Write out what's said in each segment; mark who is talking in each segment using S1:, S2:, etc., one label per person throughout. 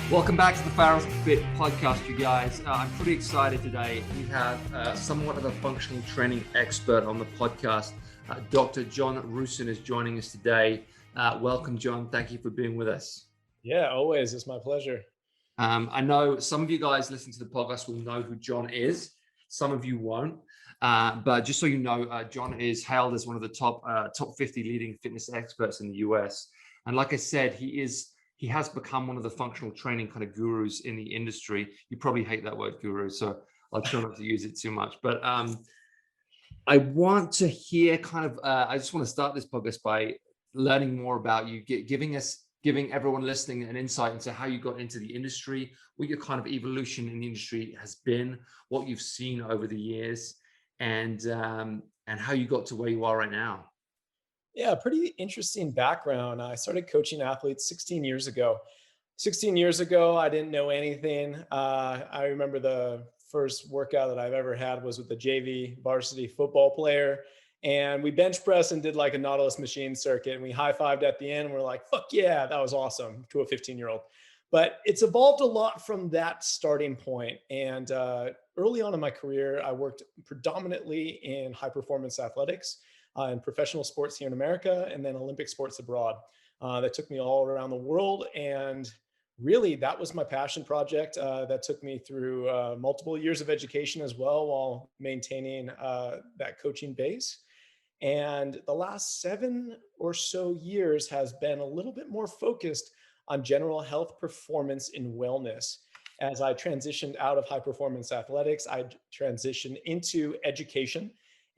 S1: Welcome back to the PHAROS Fit podcast, you guys. I'm pretty excited today. We have somewhat of a functional training expert on the podcast. Dr. John Rusin is joining us today. Welcome, John. Thank you for being with us.
S2: Yeah, always. It's my pleasure.
S1: I know some of you guys listening to the podcast will know who John is. Some of you won't. But just so you know, John is hailed as one of the top 50 leading fitness experts in the US. And like I said, he has become one of the functional training kind of gurus in the industry. You probably hate that word guru, so I'll try not to use it too much. But I want to hear I just want to start this podcast by learning more about you, giving everyone listening an insight into how you got into the industry, what your kind of evolution in the industry has been, what you've seen over the years, and how you got to where you are right now.
S2: Yeah, pretty interesting background. I started coaching athletes 16 years ago. 16 years ago, I didn't know anything. I remember the first workout that I've ever had was with the JV varsity football player. And we bench pressed and did like a Nautilus machine circuit. And we high-fived at the end. And we're like, fuck yeah, that was awesome to a 15-year-old. But it's evolved a lot from that starting point. And early on in my career, I worked predominantly in high-performance athletics in professional sports here in America, and then Olympic sports abroad. That took me all around the world. And really, that was my passion project that took me through multiple years of education as well, while maintaining that coaching base. And the last 7 or so years has been a little bit more focused on general health, performance, and wellness. As I transitioned out of high performance athletics, I transitioned into education.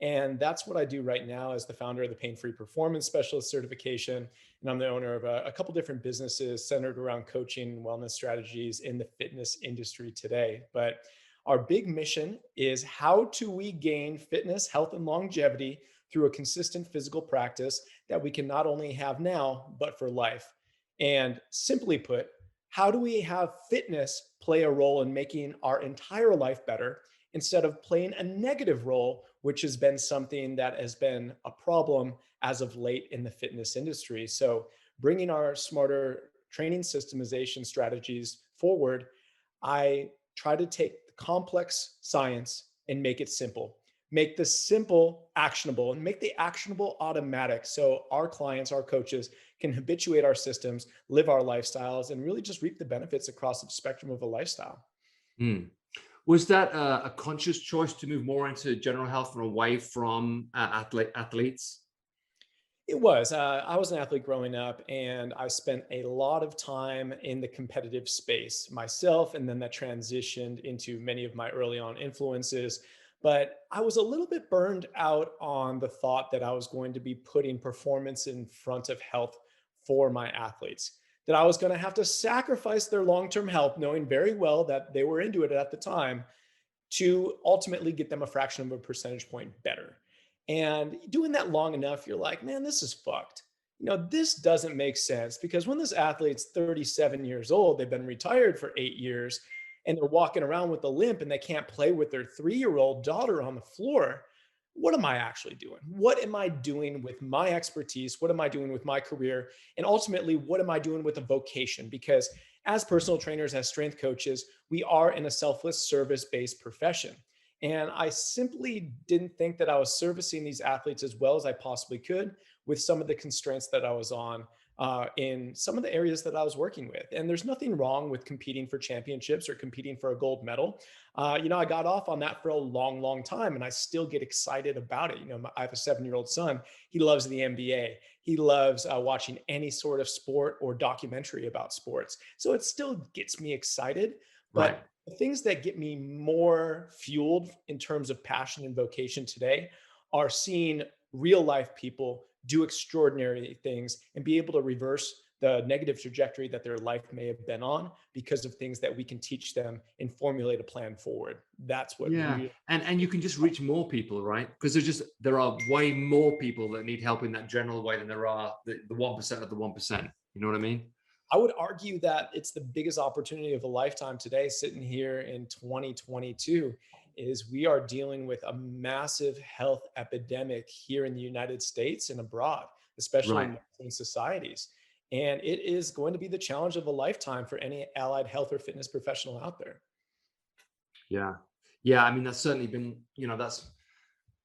S2: And that's what I do right now as the founder of the Pain Free Performance Specialist certification. And I'm the owner of a couple different businesses centered around coaching and wellness strategies in the fitness industry today. But our big mission is, how do we gain fitness, health, and longevity through a consistent physical practice that we can not only have now, but for life? And simply put, how do we have fitness play a role in making our entire life better, instead of playing a negative role, which has been something that has been a problem as of late in the fitness industry? So bringing our smarter training systemization strategies forward, I try to take the complex science and make it simple. Make the simple actionable, and make the actionable automatic, so our clients, our coaches, can habituate our systems, live our lifestyles, and really just reap the benefits across the spectrum of a lifestyle.
S1: Mm. Was that a conscious choice to move more into general health and away from athletes?
S2: It was. I was an athlete growing up, and I spent a lot of time in the competitive space myself, and then that transitioned into many of my early on influences. But I was a little bit burned out on the thought that I was going to be putting performance in front of health for my athletes, that I was going to have to sacrifice their long term health, knowing very well that they were into it at the time, to ultimately get them a fraction of a percentage point better. And doing that long enough, you're like, man, this is fucked. This doesn't make sense, because when this athlete's 37 years old, they've been retired for 8 years, and they're walking around with a limp and they can't play with their 3-year-old daughter on the floor. What am I actually doing? What am I doing with my expertise? What am I doing with my career? And ultimately, what am I doing with a vocation? Because as personal trainers, as strength coaches, we are in a selfless service-based profession. And I simply didn't think that I was servicing these athletes as well as I possibly could, with some of the constraints that I was on in some of the areas that I was working with. And there's nothing wrong with competing for championships or competing for a gold medal. I got off on that for a long, long time, and I still get excited about it. I have a 7-year-old son. He loves the NBA. He loves watching any sort of sport or documentary about sports. So it still gets me excited.
S1: Right.
S2: But the things that get me more fueled in terms of passion and vocation today are seeing real life people do extraordinary things and be able to reverse the negative trajectory that their life may have been on, because of things that we can teach them and formulate a plan forward. That's what really.
S1: And you can just reach more people, right? Because there are way more people that need help in that general way than there are the 1% of the 1%. You know what I mean?
S2: I would argue that it's the biggest opportunity of a lifetime today, sitting here in 2022, is we are dealing with a massive health epidemic here in the United States and abroad, especially in
S1: Right.
S2: Western societies. And it is going to be the challenge of a lifetime for any allied health or fitness professional out there.
S1: Yeah. Yeah. I mean, that's certainly been, that's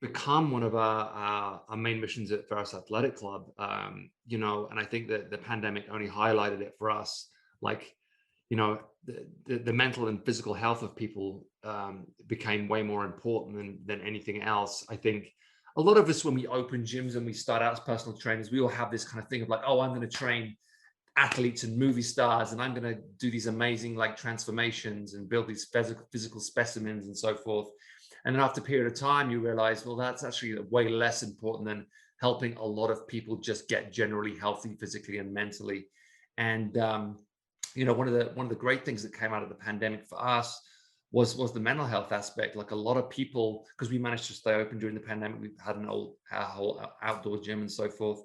S1: become one of our main missions at PHAROS Athletic Club. And I think that the pandemic only highlighted it for us. Like, the mental and physical health of people became way more important than anything else. I think a lot of us, when we open gyms and we start out as personal trainers, we all have this kind of thing of like, oh, I'm going to train athletes and movie stars, and I'm going to do these amazing like transformations and build these physical specimens and so forth. And then after a period of time, you realize, well, that's actually way less important than helping a lot of people just get generally healthy physically and mentally. And one of the great things that came out of the pandemic for us was the mental health aspect. Like a lot of people, because we managed to stay open during the pandemic, we had our whole outdoor gym and so forth.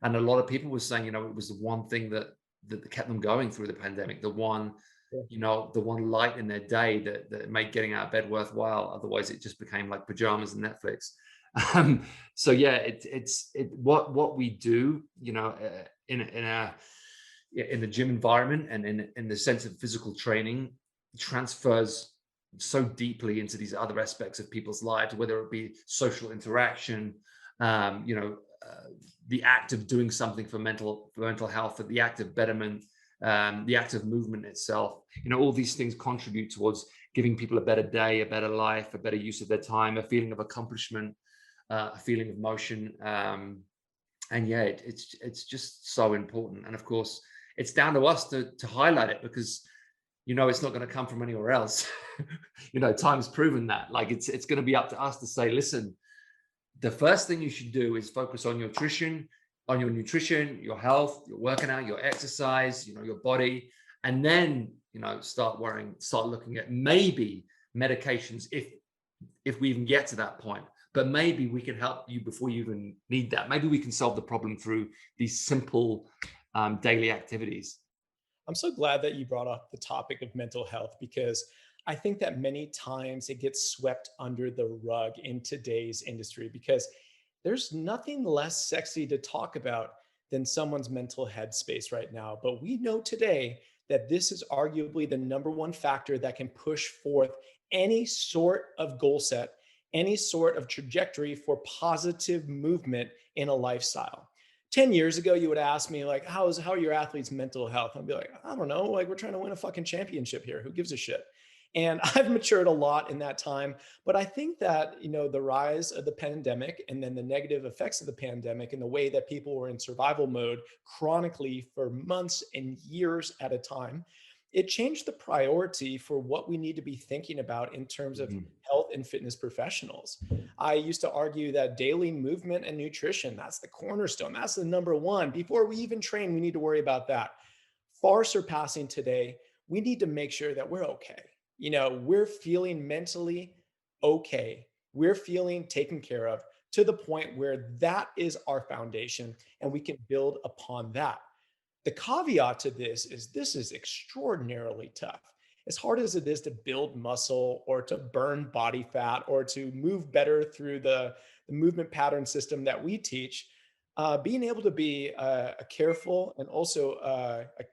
S1: And a lot of people were saying, it was the one thing that kept them going through the pandemic, the one, the one light in their day that made getting out of bed worthwhile. Otherwise, it just became like pajamas and Netflix. So yeah, it's what we do, in the gym environment and in the sense of physical training transfers so deeply into these other aspects of people's lives, whether it be social interaction, the act of doing something for mental health, the act of betterment, the act of movement itself. All these things contribute towards giving people a better day, a better life, a better use of their time, a feeling of accomplishment, a feeling of motion. And yeah, it's just so important. And of course, it's down to us to highlight it, because it's not going to come from anywhere else. Time's proven that. Like it's going to be up to us to say, listen, the first thing you should do is focus on your nutrition, your health, your working out, your exercise, your body, and then start looking at maybe medications if we even get to that point. But maybe we can help you before you even need that. Maybe we can solve the problem through these simple daily activities.
S2: I'm so glad that you brought up the topic of mental health, because I think that many times it gets swept under the rug in today's industry, because there's nothing less sexy to talk about than someone's mental headspace right now. But we know today that this is arguably the number one factor that can push forth any sort of goal set, any sort of trajectory for positive movement in a lifestyle. 10 years ago, you would ask me, like, how are your athletes' mental health? I'd be like, I don't know. Like, we're trying to win a fucking championship here. Who gives a shit? And I've matured a lot in that time. But I think that, the rise of the pandemic and then the negative effects of the pandemic and the way that people were in survival mode chronically for months and years at a time, it changed the priority for what we need to be thinking about in terms of health and fitness professionals. I used to argue that daily movement and nutrition, that's the cornerstone. That's the number one. Before we even train, we need to worry about that. Far surpassing today, we need to make sure that we're okay. We're feeling mentally okay. We're feeling taken care of to the point where that is our foundation and we can build upon that. The caveat to this is extraordinarily tough. As hard as it is to build muscle or to burn body fat or to move better through the movement pattern system that we teach, being able to be a careful and also a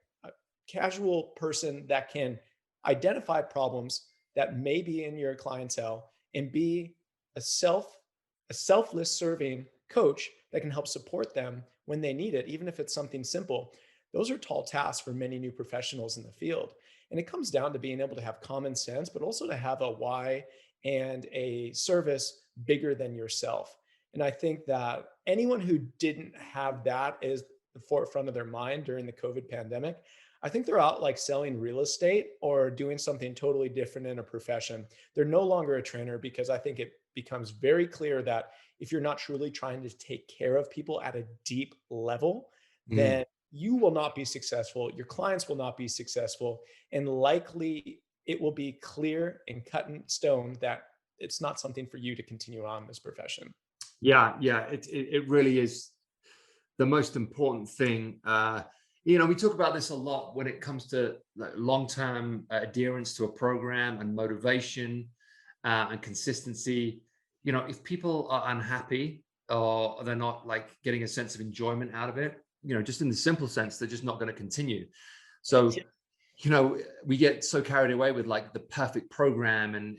S2: casual person that can identify problems that may be in your clientele and be a selfless serving coach that can help support them when they need it, even if it's something simple. Those are tall tasks for many new professionals in the field. And it comes down to being able to have common sense, but also to have a why and a service bigger than yourself. And I think that anyone who didn't have that as the forefront of their mind during the COVID pandemic, I think they're out like selling real estate or doing something totally different in a profession. They're no longer a trainer, because I think it becomes very clear that if you're not truly trying to take care of people at a deep level, then you will not be successful. Your clients will not be successful. And likely it will be clear and cut in stone that it's not something for you to continue on in this profession.
S1: Yeah, it really is the most important thing. We talk about this a lot when it comes to like long-term adherence to a program and motivation and consistency. If people are unhappy or they're not like getting a sense of enjoyment out of it, just in the simple sense, they're just not going to continue. So, we get so carried away with like the perfect program and,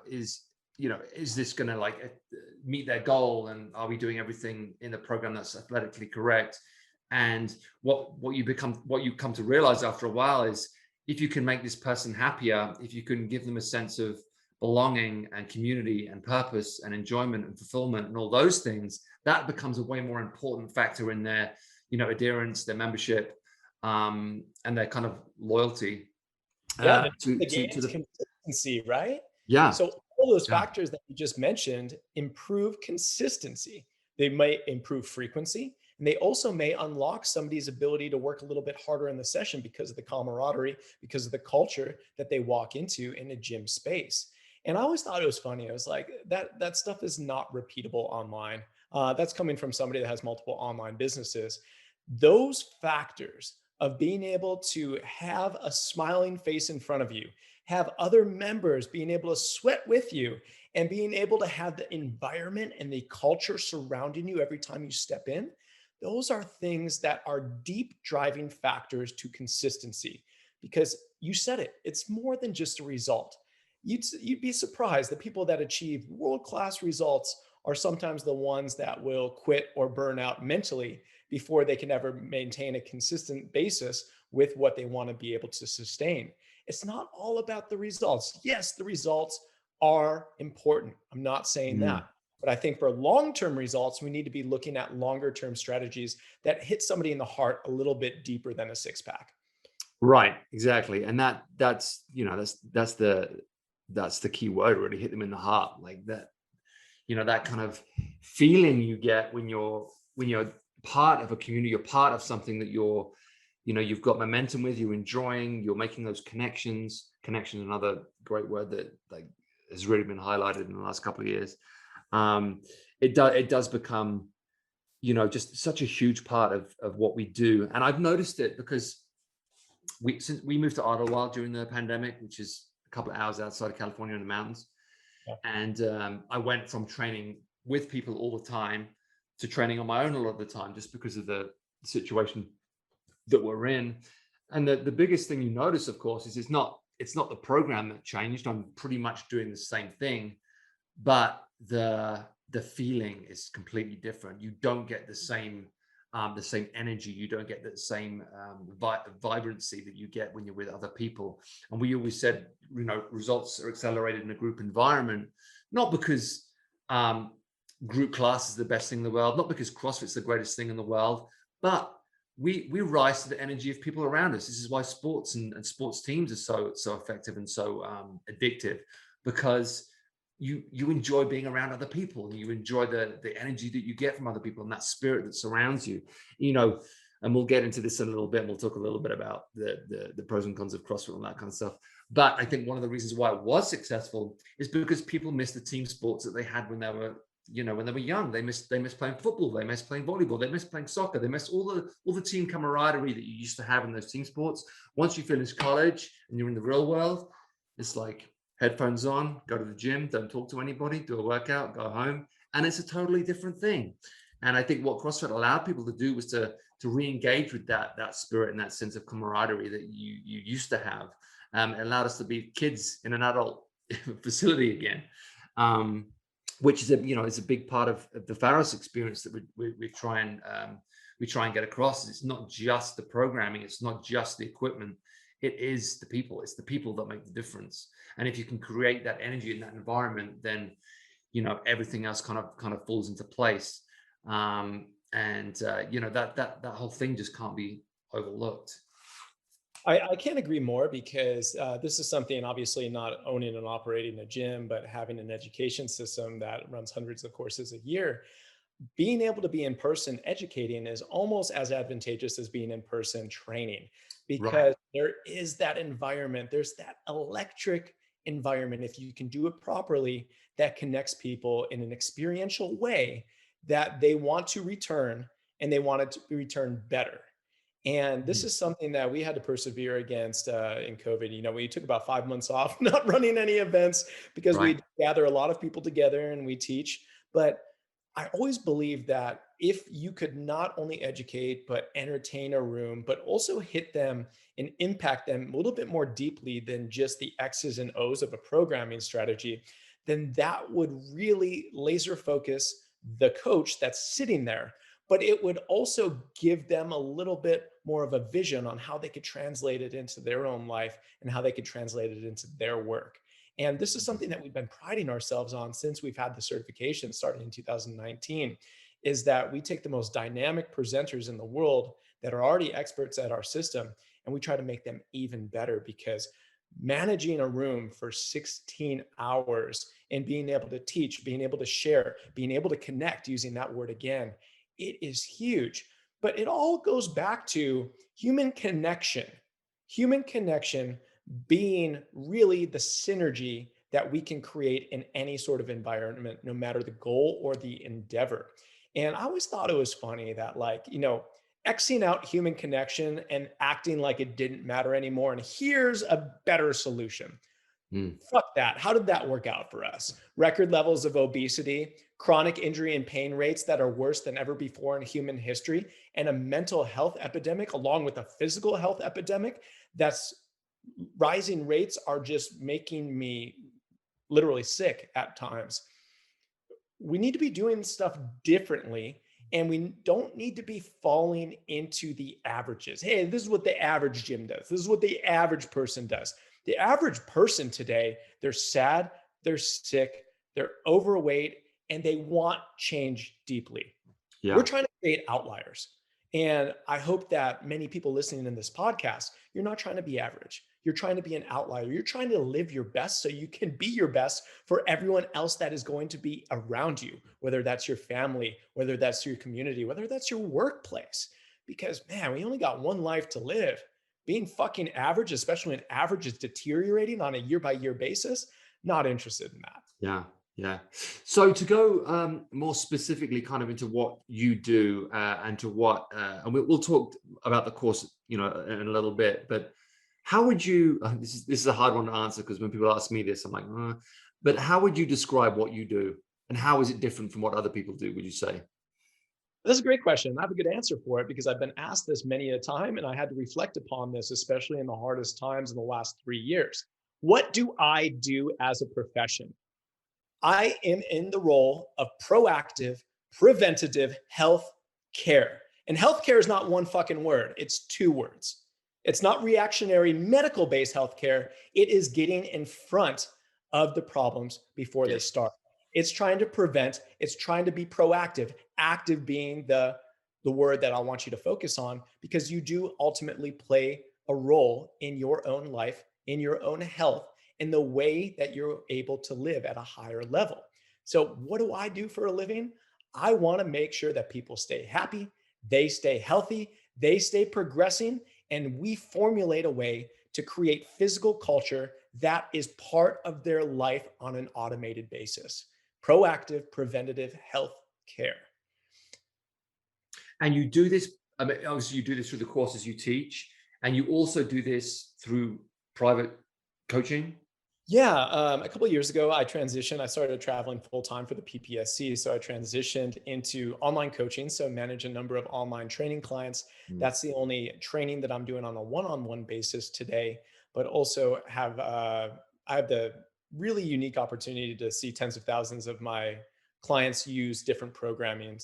S1: is this going to like meet their goal? And are we doing everything in the program that's athletically correct? And what you come to realize after a while is, if you can make this person happier, if you can give them a sense of belonging and community and purpose and enjoyment and fulfillment and all those things, that becomes a way more important factor in their, adherence, their membership, and their kind of loyalty.
S2: The
S1: to
S2: game's
S1: the
S2: consistency, right?
S1: yeah
S2: So all those
S1: yeah
S2: factors that you just mentioned improve consistency. They might improve frequency, and they also may unlock somebody's ability to work a little bit harder in the session because of the camaraderie, because of the culture that they walk into in a gym space. And I always thought it was funny. I was like, that stuff is not repeatable online. That's coming from somebody that has multiple online businesses. Those factors of being able to have a smiling face in front of you, have other members being able to sweat with you, and being able to have the environment and the culture surrounding you every time you step in, those are things that are deep driving factors to consistency. Because you said it, it's more than just a result. You'd be surprised. The people that achieve world-class results are sometimes the ones that will quit or burn out mentally before they can ever maintain a consistent basis with what they want to be able to sustain. It's not all about the results. Yes, the results are important. I'm not saying
S1: Mhm.
S2: that. But I think for long-term results, we need to be looking at longer-term strategies that hit somebody in the heart a little bit deeper than a six-pack.
S1: Right, exactly. And that's the key word, really. Hit them in the heart, like that. That kind of feeling you get when you're part of a community, you're part of something that you've got momentum with, you're enjoying, you're making those connections. Connection, another great word that like has really been highlighted in the last couple of years. It does become, just such a huge part of what we do. And I've noticed it because since we moved to Ottawa during the pandemic, which is a couple of hours outside of California in the mountains.
S2: Yeah.
S1: And I went from training with people all the time to training on my own a lot of the time, just because of the situation that we're in. And the biggest thing you notice, of course, is it's not the program that changed. I'm pretty much doing the same thing, but the feeling is completely different. You don't get the same energy. You don't get the same vibrancy that you get when you're with other people. And we always said, results are accelerated in a group environment, not because group class is the best thing in the world, not because CrossFit's the greatest thing in the world, but we rise to the energy of people around us. This is why sports and sports teams are so effective and so addictive, because you enjoy being around other people, and you enjoy the energy that you get from other people and that spirit that surrounds you. And we'll get into this in a little bit, and we'll talk a little bit about the pros and cons of CrossFit and that kind of stuff. But I think one of the reasons why it was successful is because people missed the team sports that they had when they were young. They missed playing football, they missed playing volleyball, they missed playing soccer, they missed all the team camaraderie that you used to have in those team sports. Once you finish college and you're in the real world, it's like headphones on, go to the gym, don't talk to anybody, do a workout, go home, and it's a totally different thing. And I think what CrossFit allowed people to do was to re-engage with that spirit and that sense of camaraderie that you used to have. It allowed us to be kids in an adult facility again, which is a big part of the PHAROS experience that we try and get across. It's not just the programming, it's not just the equipment. It is the people. It's the people that make the difference. And if you can create that energy in that environment, then everything else kind of falls into place. That whole thing just can't be overlooked.
S2: I can't agree more, because this is something, obviously not owning and operating a gym, but having an education system that runs hundreds of courses a year. Being able to be in person educating is almost as advantageous as being in person training,
S1: Right.
S2: because there is that environment, there's that electric environment, if you can do it properly, that connects people in an experiential way that they want to return, and they want it to return better. And this is something that we had to persevere against in COVID. We took about 5 months off, not running any events, because
S1: Right.
S2: we gather a lot of people together and we teach. But I always believed that if you could not only educate, but entertain a room, but also hit them and impact them a little bit more deeply than just the X's and O's of a programming strategy, then that would really laser focus the coach that's sitting there. But it would also give them a little bit more of a vision on how they could translate it into their own life and how they could translate it into their work. And this is something that we've been priding ourselves on since we've had the certification starting in 2019, is that we take the most dynamic presenters in the world that are already experts at our system, and we try to make them even better, because managing a room for 16 hours and being able to teach, being able to share, being able to connect, using that word again, it is huge. But it all goes back to human connection being really the synergy that we can create in any sort of environment, no matter the goal or the endeavor. And I always thought it was funny that, like, Xing out human connection and acting like it didn't matter anymore. And here's a better solution.
S1: Mm.
S2: Fuck that. How did that work out for us? Record levels of obesity, chronic injury and pain rates that are worse than ever before in human history, and a mental health epidemic, along with a physical health epidemic that's rising rates, are just making me literally sick at times. We need to be doing stuff differently, and we don't need to be falling into the averages. Hey, this is what the average gym does. This is what the average person does. The average person today, they're sad, they're sick, they're overweight, and they want change deeply. We're
S1: Yeah.
S2: trying to create outliers. And I hope that many people listening in this podcast, you're not trying to be average. You're trying to be an outlier. You're trying to live your best so you can be your best for everyone else that is going to be around you, whether that's your family, whether that's your community, whether that's your workplace. Because, man, we only got one life to live. Being fucking average, especially when average is deteriorating on a year by year basis, not interested in that.
S1: Yeah. Yeah. So to go more specifically kind of into what you do and to what, and we'll talk about the course, in a little bit, but how would you, this is a hard one to answer, because when people ask me this, I'm like, but how would you describe what you do, and how is it different from what other people do, would you say?
S2: That's a great question. I have a good answer for it, because I've been asked this many a time, and I had to reflect upon this, especially in the hardest times in the last 3 years. What do I do as a profession? I am in the role of proactive, preventative health care. And healthcare is not one fucking word, it's two words. It's not reactionary medical based healthcare. It is getting in front of the problems before they
S1: Yes.
S2: start. It's trying to prevent, it's trying to be proactive, active being the word that I want you to focus on, because you do ultimately play a role in your own life, in your own health, in the way that you're able to live at a higher level. So, what do I do for a living? I want to make sure that people stay happy, they stay healthy, they stay progressing, and we formulate a way to create physical culture that is part of their life on an automated basis. Proactive, preventative health care.
S1: And you do this, I mean, obviously you do this through the courses you teach, and you also do this through private coaching.
S2: Yeah, a couple of years ago, I transitioned. I started traveling full time for the PPSC, so I transitioned into online coaching. So manage a number of online training clients.
S1: Mm.
S2: That's the only training that I'm doing on a one-on-one basis today. But also I have the really unique opportunity to see tens of thousands of my clients use different programming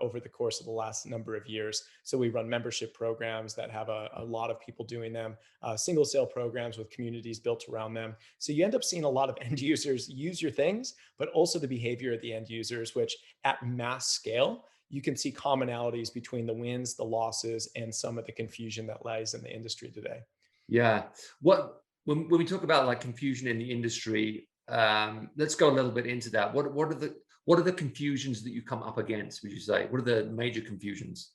S2: over the course of the last number of years. So we run membership programs that have a lot of people doing them, single sale programs with communities built around them. So you end up seeing a lot of end users use your things, but also the behavior of the end users, which at mass scale, you can see commonalities between the wins, the losses, and some of the confusion that lies in the industry today.
S1: Yeah. When we talk about like confusion in the industry, let's go a little bit into that. What are the confusions that you come up against, would you say? What are the major confusions?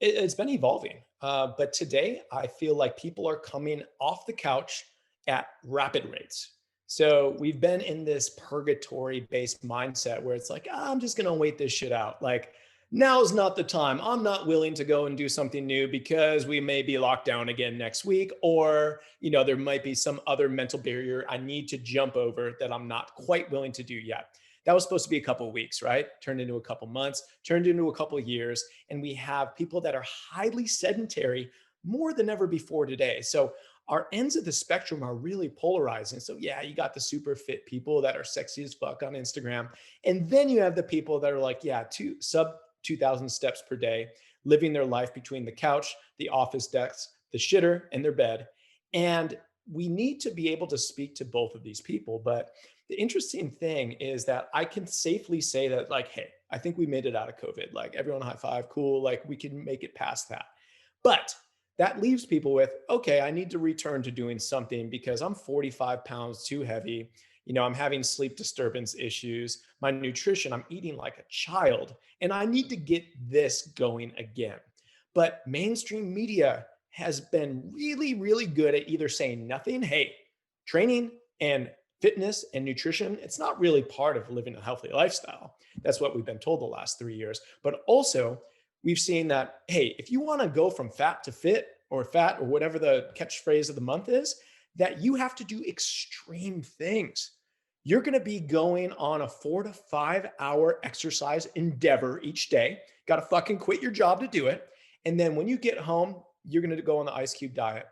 S2: It's been evolving, but today I feel like people are coming off the couch at rapid rates. So we've been in this purgatory based mindset where it's like, I'm just going to wait this shit out. Like, now's not the time. I'm not willing to go and do something new because we may be locked down again next week, or, there might be some other mental barrier I need to jump over that I'm not quite willing to do yet. That was supposed to be a couple of weeks, right? Turned into a couple months, turned into a couple of years. And we have people that are highly sedentary more than ever before today. So our ends of the spectrum are really polarizing. So yeah, you got the super fit people that are sexy as fuck on Instagram. And then you have the people that are like, yeah, sub 2,000 steps per day, living their life between the couch, the office desk, the shitter, and their bed. And we need to be able to speak to both of these people. But the interesting thing is that I can safely say that, like, hey, I think we made it out of COVID. Like, everyone high five, cool. Like, we can make it past that. But that leaves people with, okay, I need to return to doing something because I'm 45 pounds too heavy. I'm having sleep disturbance issues. My nutrition, I'm eating like a child, and I need to get this going again. But mainstream media has been really, really good at either saying nothing, hey, training and fitness and nutrition, it's not really part of living a healthy lifestyle. That's what we've been told the last 3 years. But also, we've seen that, hey, if you want to go from fat to fit, or fat, or whatever the catchphrase of the month is, that you have to do extreme things. You're going to be going on a 4 to 5 hour exercise endeavor each day. Got to fucking quit your job to do it. And then when you get home, you're going to go on the ice cube diet.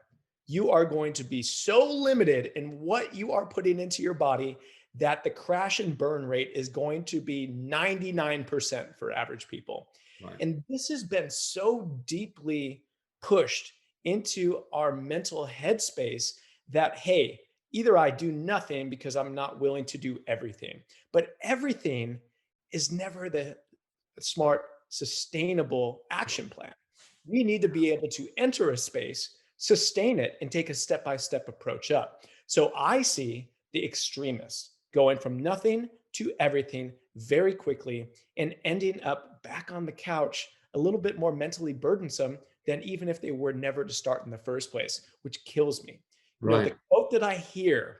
S2: You are going to be so limited in what you are putting into your body that the crash and burn rate is going to be 99% for average people.
S1: Right.
S2: And this has been so deeply pushed into our mental headspace that, hey, either I do nothing because I'm not willing to do everything, but everything is never the smart, sustainable action plan. We need to be able to enter a space, sustain it, and take a step-by-step approach up. So I see the extremists going from nothing to everything very quickly and ending up back on the couch a little bit more mentally burdensome than even if they were never to start in the first place, which kills me.
S1: Right.
S2: The quote that I hear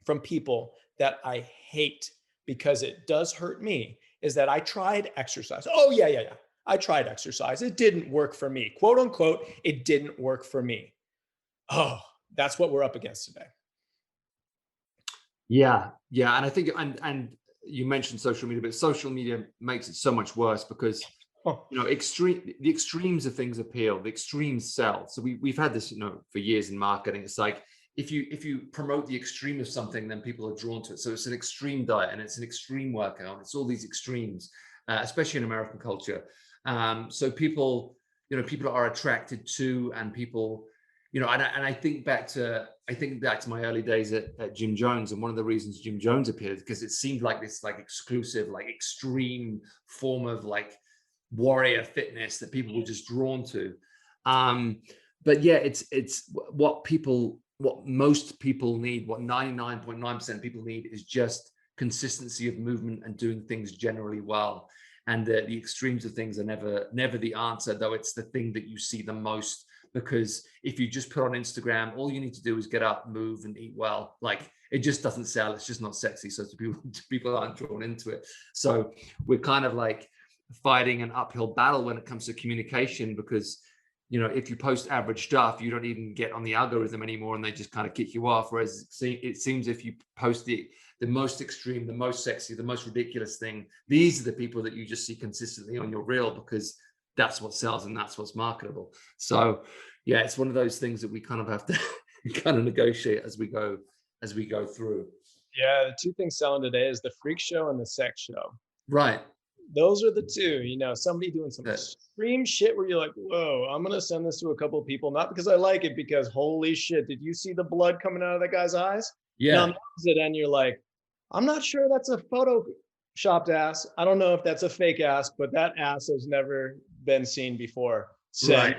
S2: from people that I hate because it does hurt me is that I tried exercise. Oh, yeah. I tried exercise. It didn't work for me. Quote unquote, it didn't work for me. Oh, that's what we're up against today.
S1: Yeah. And I think, and you mentioned social media, but social media makes it so much worse because the extremes of things appeal, the extremes sell. So we've had this, for years in marketing. It's like if you promote the extreme of something, then people are drawn to it. So it's an extreme diet and it's an extreme workout. It's all these extremes, especially in American culture. So people are attracted to, and people, and I think back to my early days at Jim Jones, and one of the reasons Jim Jones appeared because it seemed like this exclusive, extreme form of warrior fitness that people were just drawn to. But yeah, it's what most people need, what 99.9% of people need is just consistency of movement and doing things generally well. And the extremes of things are never the answer, though it's the thing that you see the most. Because if you just put on Instagram, all you need to do is get up, move, and eat well. It just doesn't sell. It's just not sexy. So people aren't drawn into it. So we're kind of fighting an uphill battle when it comes to communication, because if you post average stuff, you don't even get on the algorithm anymore, and they just kind of kick you off. Whereas it seems if you post the most extreme, the most sexy, the most ridiculous thing, these are the people that you just see consistently on your reel, because that's what sells and that's what's marketable. So yeah, it's one of those things that we kind of have to kind of negotiate as we go through.
S2: Yeah, the two things selling today is the freak show and the sex show.
S1: Right.
S2: Those are the two. Somebody doing some extreme shit where you're like, whoa, I'm going to send this to a couple of people, not because I like it, because holy shit, did you see the blood coming out of that guy's eyes?
S1: Yeah.
S2: And on the opposite end, you're like, I'm not sure that's a photoshopped ass. I don't know if that's a fake ass, but that ass has never been seen before.
S1: Right.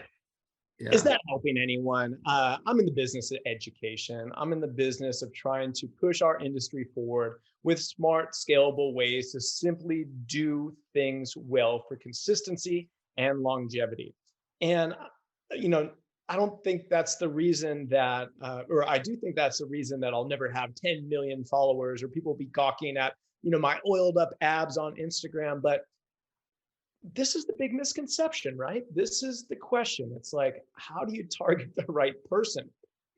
S1: Yeah.
S2: Is that helping anyone? I'm in the business of education. I'm in the business of trying to push our industry forward with smart, scalable ways to simply do things well for consistency and longevity. And, I don't think that's the reason that, or I do think that's the reason that I'll never have 10 million followers, or people be gawking at, my oiled up abs on Instagram. But this is the big misconception, right? This is the question. It's like, how do you target the right person?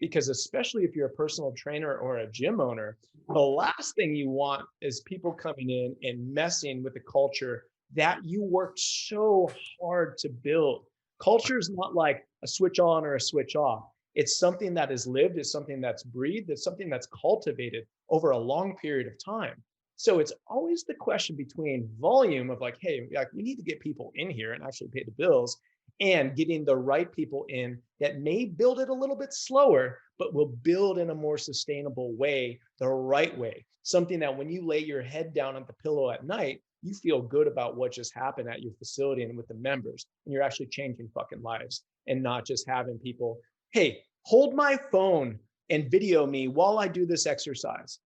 S2: because especially if you're a personal trainer or a gym owner, the last thing you want is people coming in and messing with the culture that you worked so hard to build. Culture is not like a switch on or a switch off. It's something that is lived, it's something that's breathed, it's something that's cultivated over a long period of time. So it's always the question between volume of like, hey, like we need to get people in here and actually pay the bills, and getting the right people in that may build it a little bit slower, but will build in a more sustainable way, the right way. Something that when you lay your head down on the pillow at night, you feel good about what just happened at your facility and with the members. And you're actually changing fucking lives and not just having people, hey, hold my phone and video me while I do this exercise.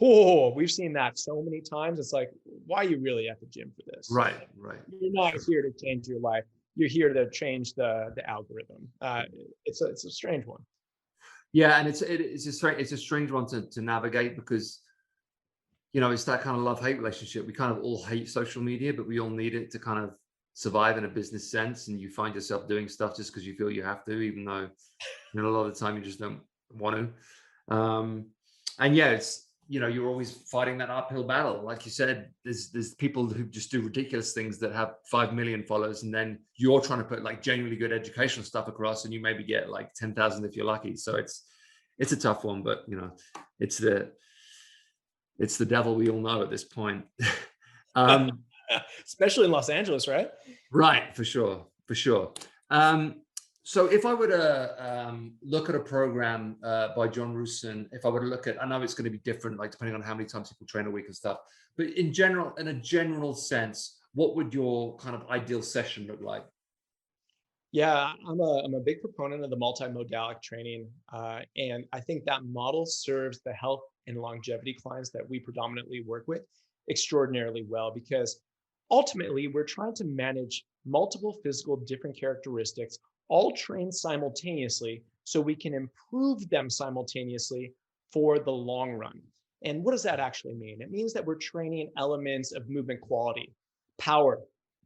S2: Oh, we've seen that so many times. It's like, why are you really at the gym for this?
S1: Right, right.
S2: You're not here to change your life. You're here to change the algorithm. It's a strange one.
S1: Yeah, and it's a strange one to navigate because it's that kind of love-hate relationship. We kind of all hate social media, but we all need it to kind of survive in a business sense. And you find yourself doing stuff just because you feel you have to, even though a lot of the time you just don't want to. And yeah, it's you're always fighting that uphill battle. Like you said, there's people who just do ridiculous things that have 5 million followers, and then you're trying to put like genuinely good educational stuff across, and you maybe get like 10,000 if you're lucky. So it's a tough one, but it's the devil we all know at this point.
S2: Especially in Los Angeles, right?
S1: Right, for sure, for sure. So if I were to look at a program by John Rusin, if I were to look at, I know it's going to be different, like depending on how many times people train a week and stuff, but in a general sense, what would your kind of ideal session look like?
S2: Yeah, I'm a big proponent of the multimodalic training, and I think that model serves the health and longevity clients that we predominantly work with extraordinarily well, because ultimately we're trying to manage multiple physical different characteristics, all trained simultaneously, so we can improve them simultaneously for the long run. And what does that actually mean? It means that we're training elements of movement quality, power,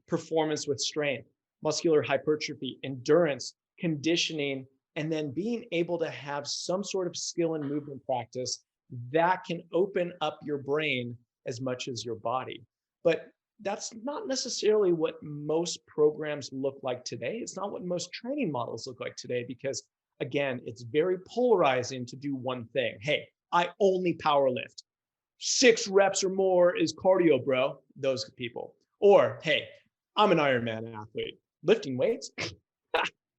S2: performance with strength, muscular hypertrophy, endurance, conditioning, and then being able to have some sort of skill and movement practice that can open up your brain as much as your body. But that's not necessarily what most programs look like today. It's not what most training models look like today, because again, it's very polarizing to do one thing. Hey, I only power lift. 6 reps or more is cardio, bro. Those people. Or, hey, I'm an Ironman athlete. Lifting weights,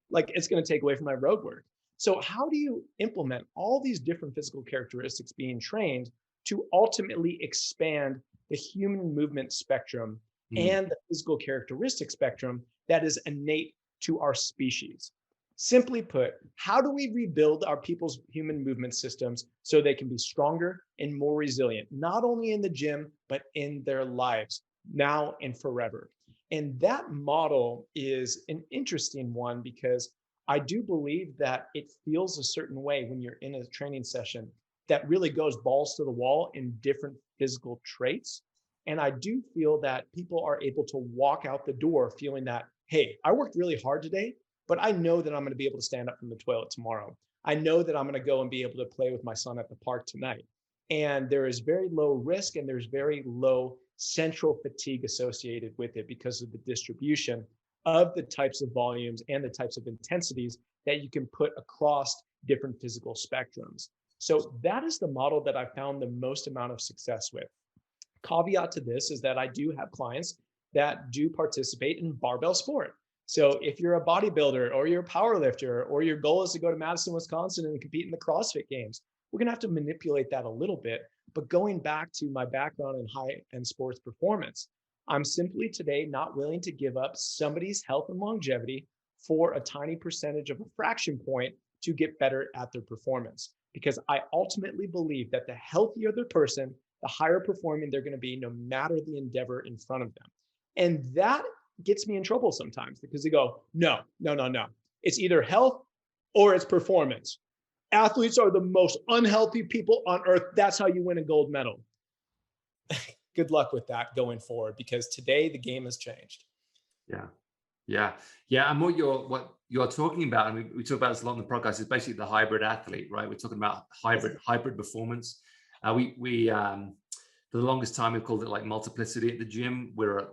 S2: like it's going to take away from my road work. So how do you implement all these different physical characteristics being trained to ultimately expand the human movement spectrum and the physical characteristic spectrum that is innate to our species? Simply put, how do we rebuild our people's human movement systems so they can be stronger and more resilient, not only in the gym, but in their lives now and forever? And that model is an interesting one, because I do believe that it feels a certain way when you're in a training session that really goes balls to the wall in different physical traits. And I do feel that people are able to walk out the door feeling that, hey, I worked really hard today, but I know that I'm going to be able to stand up from the toilet tomorrow. I know that I'm going to go and be able to play with my son at the park tonight. And there is very low risk and there's very low central fatigue associated with it because of the distribution of the types of volumes and the types of intensities that you can put across different physical spectrums. So that is the model that I found the most amount of success with. Caveat to this is that I do have clients that do participate in barbell sport. So if you're a bodybuilder or you're a power lifter, or your goal is to go to Madison, Wisconsin and compete in the CrossFit Games, we're going to have to manipulate that a little bit. But going back to my background in high-end sports performance, I'm simply today not willing to give up somebody's health and longevity for a tiny percentage of a fraction point to get better at their performance. Because I ultimately believe that the healthier the person, the higher performing they're going to be, no matter the endeavor in front of them. And that gets me in trouble sometimes, because they go, no. It's either health or it's performance. Athletes are the most unhealthy people on earth. That's how you win a gold medal. Good luck with that going forward, because today the game has changed.
S1: Yeah. Yeah, yeah, and what you're talking about, and we talk about this a lot in the podcast, is basically the hybrid athlete, right? We're talking about hybrid performance. We for the longest time we've called it like multiplicity at the gym. We're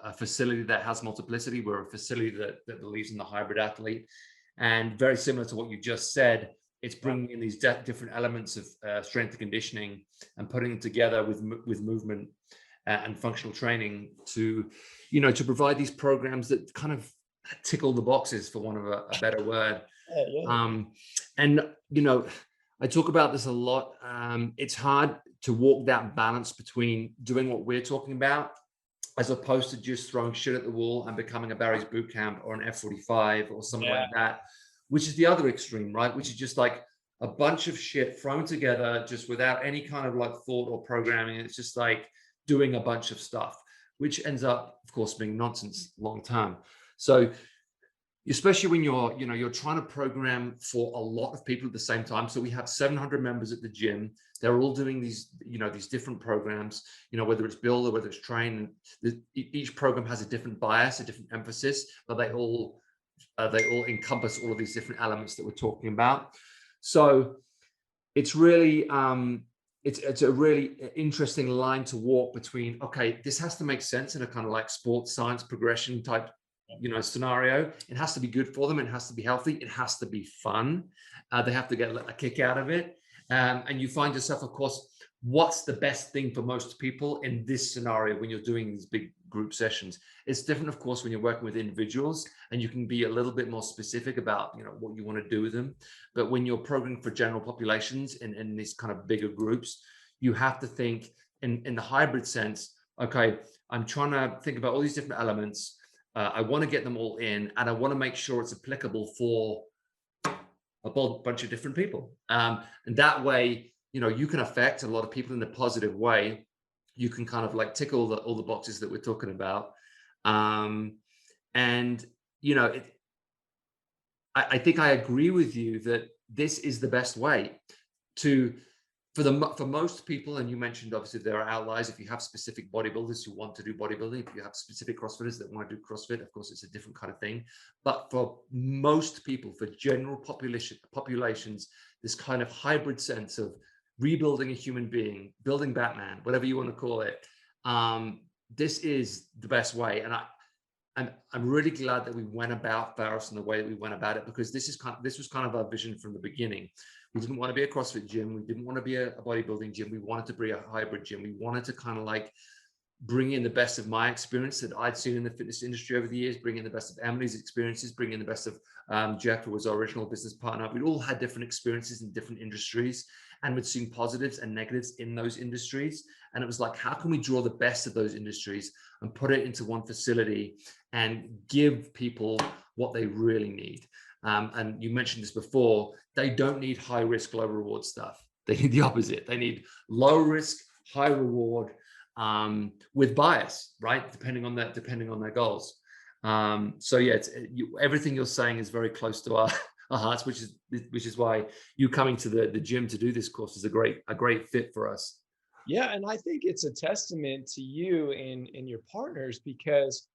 S1: a facility that has multiplicity. We're a facility that believes in the hybrid athlete, and very similar to what you just said. It's bringing in these different elements of strength and conditioning and putting them together with movement and functional training to, to provide these programs that kind of tickle the boxes, for want of a better word.
S2: Yeah.
S1: And, I talk about this a lot. It's hard to walk that balance between doing what we're talking about, as opposed to just throwing shit at the wall and becoming a Barry's boot camp or an F45 or something like that, which is the other extreme, right? Which is just like a bunch of shit thrown together just without any kind of like thought or programming. It's just like doing a bunch of stuff, which ends up, of course, being nonsense long term. So especially when you're trying to program for a lot of people at the same time. So we have 700 members at the gym. They're all doing these different programs, whether it's build or whether it's train. Each program has a different bias, a different emphasis, but they all encompass all of these different elements that we're talking about. So it's really it's a really interesting line to walk between, okay, this has to make sense in a kind of like sports science progression type scenario. It has to be good for them. It has to be healthy. It has to be fun. They have to get a kick out of it. And you find yourself, of course, what's the best thing for most people in this scenario when you're doing these big group sessions? It's different, of course, when you're working with individuals, and you can be a little bit more specific about what you want to do with them. But when you're programming for general populations in these kind of bigger groups, you have to think in the hybrid sense. Okay, I'm trying to think about all these different elements. I want to get them all in, and I want to make sure it's applicable for a bunch of different people. And that way, you can affect a lot of people in a positive way. You can kind of like tick all the boxes that we're talking about. And, I think I agree with you that this is the best way for most people. And you mentioned, obviously, there are outliers. If you have specific bodybuilders who want to do bodybuilding, if you have specific CrossFitters that want to do CrossFit, of course, it's a different kind of thing. But for most people, for general populations, this kind of hybrid sense of rebuilding a human being, building Batman, whatever you want to call it, this is the best way. And I'm really glad that we went about PHAROS in the way that we went about it, because this was kind of our vision from the beginning. We didn't want to be a CrossFit gym. We didn't want to be a bodybuilding gym. We wanted to be a hybrid gym. We wanted to kind of like bring in the best of my experience that I'd seen in the fitness industry over the years, bring in the best of Emily's experiences, bring in the best of Jeff, who was our original business partner. We'd all had different experiences in different industries, and we'd seen positives and negatives in those industries. And it was like, how can we draw the best of those industries and put it into one facility and give people what they really need? And you mentioned this before, they don't need high risk, low reward stuff. They need the opposite. They need low risk, high reward, with bias, right? Depending on their goals. So yeah, everything you're saying is very close to our hearts, which is why you coming to the gym to do this course is a great fit for us.
S2: Yeah, and I think it's a testament to you and your partners, because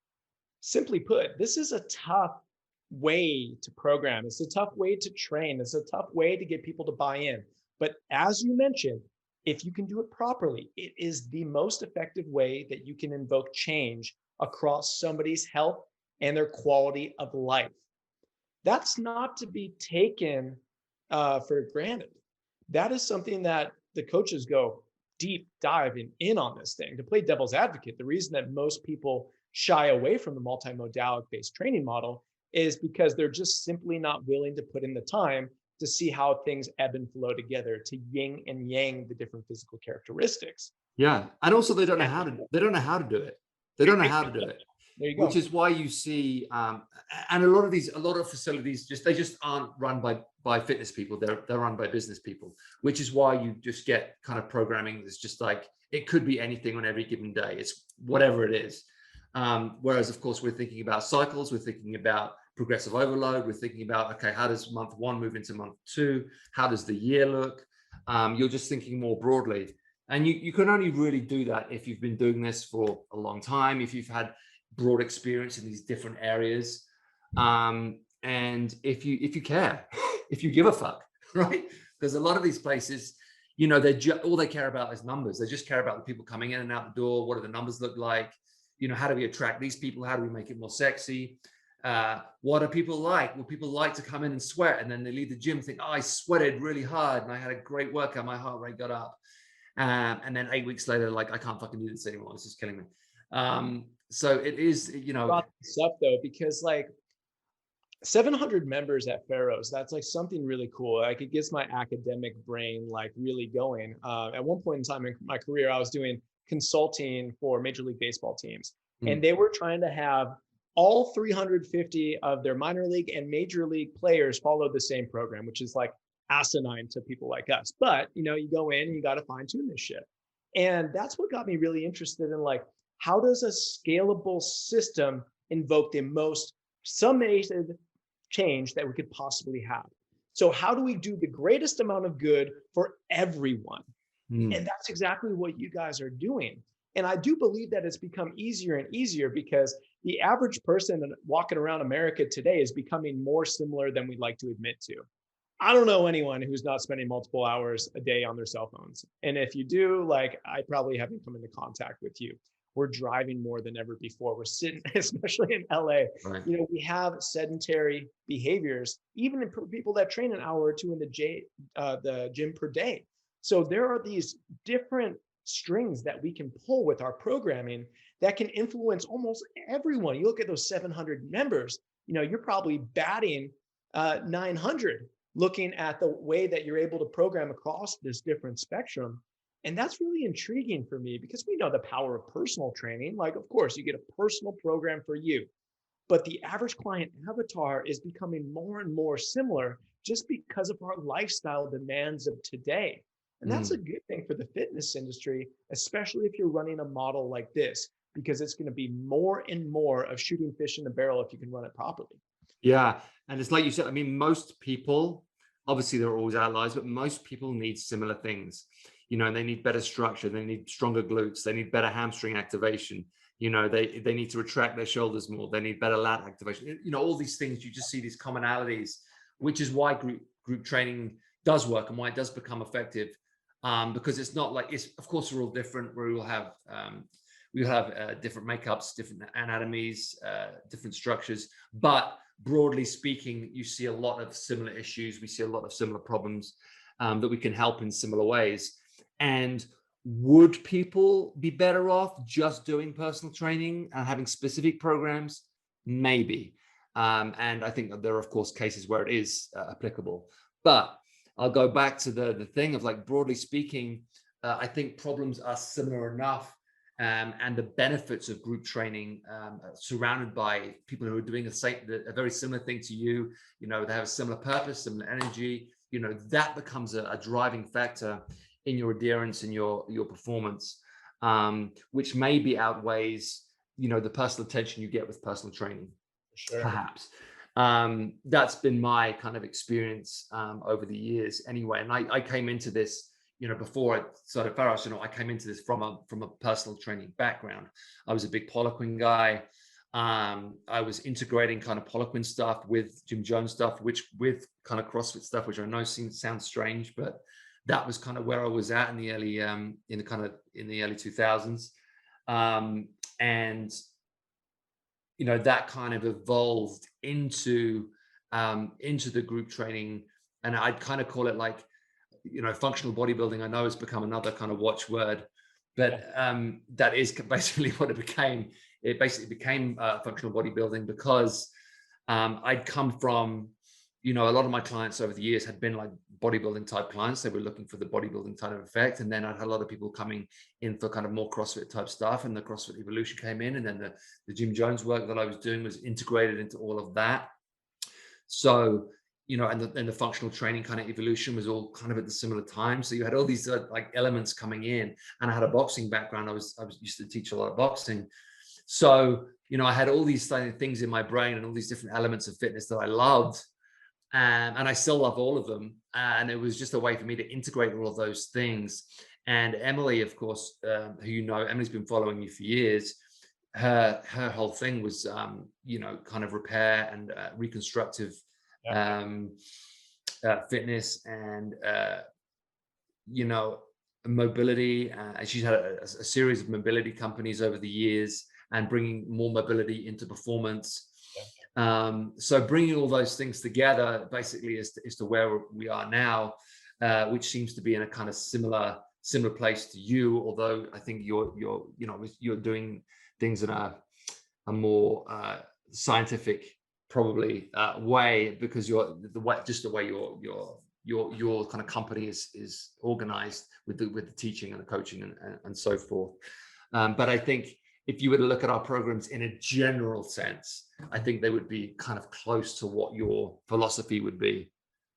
S2: simply put, this is a tough way to program. It's a tough way to train. It's a tough way to get people to buy in. But as you mentioned, if you can do it properly, it is the most effective way that you can invoke change across somebody's health and their quality of life. That's not to be taken for granted. That is something that the coaches go deep diving in on this thing. To play devil's advocate, the reason that most people shy away from the multimodalic based training model is because they're just simply not willing to put in the time to see how things ebb and flow together, to yin and yang the different physical characteristics.
S1: Yeah, and also they don't know how to do it. They don't know how to do it.
S2: There you go.
S1: Which is why you see, and a lot of facilities just aren't run by fitness people. They're run by business people. Which is why you just get kind of programming that's just like, it could be anything on every given day. It's whatever it is. Whereas, of course, we're thinking about cycles. We're thinking about progressive overload. We're thinking about, okay, how does month 1 move into month 2? How does the year look? You're just thinking more broadly. And you can only really do that if you've been doing this for a long time, if you've had broad experience in these different areas. And if you care, if you give a fuck, right? Because a lot of these places, you know, all they care about is numbers. They just care about the people coming in and out the door. What do the numbers look like? You know, how do we attract these people? How do we make it more sexy? What do people like? Well, people like to come in and sweat, and then they leave the gym and think, oh, I sweated really hard and I had a great workout. My heart rate got up. And then 8 weeks later, like, I can't fucking do this anymore. It's just killing me. So it is, you know.
S2: Brought this up though, because like 700 members at PHAROS, that's like something really cool. Like it gets my academic brain like really going. At one point in time in my career, I was doing consulting for Major League Baseball teams, and they were trying to have all 350 of their minor league and major league players follow the same program, which is like asinine to people like us. But you know, you go in and you got to fine tune this shit. And that's what got me really interested in like, how does a scalable system invoke the most summated change that we could possibly have? So how do we do the greatest amount of good for everyone? And that's exactly what you guys are doing. And I do believe that it's become easier and easier because the average person walking around America today is becoming more similar than we'd like to admit to. I don't know anyone who's not spending multiple hours a day on their cell phones. And if you do, like, I probably haven't come into contact with you. We're driving more than ever before. We're sitting, especially in LA.
S1: Right.
S2: You know, we have sedentary behaviors, even in people that train an hour or two in the gym per day. So there are these different strings that we can pull with our programming that can influence almost everyone. You look at those 700 members, you know, you're probably batting 900 looking at the way that you're able to program across this different spectrum. And that's really intriguing for me because we know the power of personal training. Like, of course, you get a personal program for you, but the average client avatar is becoming more and more similar just because of our lifestyle demands of today. And that's a good thing for the fitness industry, especially if you're running a model like this, because it's going to be more and more of shooting fish in the barrel if you can run it properly.
S1: Yeah. And it's like you said, I mean, most people, obviously there are always outliers, but most people need similar things. You know, they need better structure, they need stronger glutes, they need better hamstring activation. You know, they need to retract their shoulders more, they need better lat activation. You know, all these things, you just see these commonalities, which is why group training does work and why it does become effective. Because it's not like, of course we're all different. We will have different makeups, different anatomies, different structures, but broadly speaking, you see a lot of similar issues. We see a lot of similar problems that we can help in similar ways. And would people be better off just doing personal training and having specific programs? Maybe. And I think that there are, of course, cases where it is applicable. But I'll go back to the thing of, like, broadly speaking, I think problems are similar enough. And the benefits of group training, surrounded by people who are doing a very similar thing to you, you know, they have a similar purpose, similar energy, you know, that becomes a driving factor in your adherence and your performance, which maybe outweighs, you know, the personal attention you get with personal training,
S2: Sure.
S1: perhaps. That's been my kind of experience over the years anyway. And I came into this, you know, before I started PHAROS, you know, I came into this from a personal training background. I was a big Poliquin guy. I was integrating kind of Poliquin stuff with Jim Jones stuff, with kind of CrossFit stuff, which I know sounds strange, but that was kind of where I was at in the early, in the early 2000s. And, you know, that kind of evolved into the group training. And I'd kind of call it, like, you know, functional bodybuilding. I know it's become another kind of watchword, but that is basically what it became. It basically became functional bodybuilding because I'd come from, you know, a lot of my clients over the years had been like bodybuilding type clients. They were looking for the bodybuilding type of effect. And then I'd had a lot of people coming in for kind of more CrossFit type stuff, and the CrossFit Evolution came in, and then the Jim Jones work that I was doing was integrated into all of that. So, you know, and the functional training kind of evolution was all kind of at the similar time. So you had all these like elements coming in, and I had a boxing background. I was used to teach a lot of boxing. So, you know, I had all these things in my brain and all these different elements of fitness that I loved. And I still love all of them. And it was just a way for me to integrate all of those things. And Emily, of course, who you know, Emily's been following you for years. her whole thing was, kind of repair and reconstructive
S2: Yeah.
S1: fitness and, mobility. She's had a series of mobility companies over the years and bringing more mobility into performance.
S2: Yeah.
S1: So bringing all those things together basically is to where we are now, which seems to be in a kind of similar place to you. Although I think you're doing things in a more scientific probably way, because the way your kind of company is organized with the teaching and the coaching and so forth. But I think if you were to look at our programs in a general sense, I think they would be kind of close to what your philosophy would be.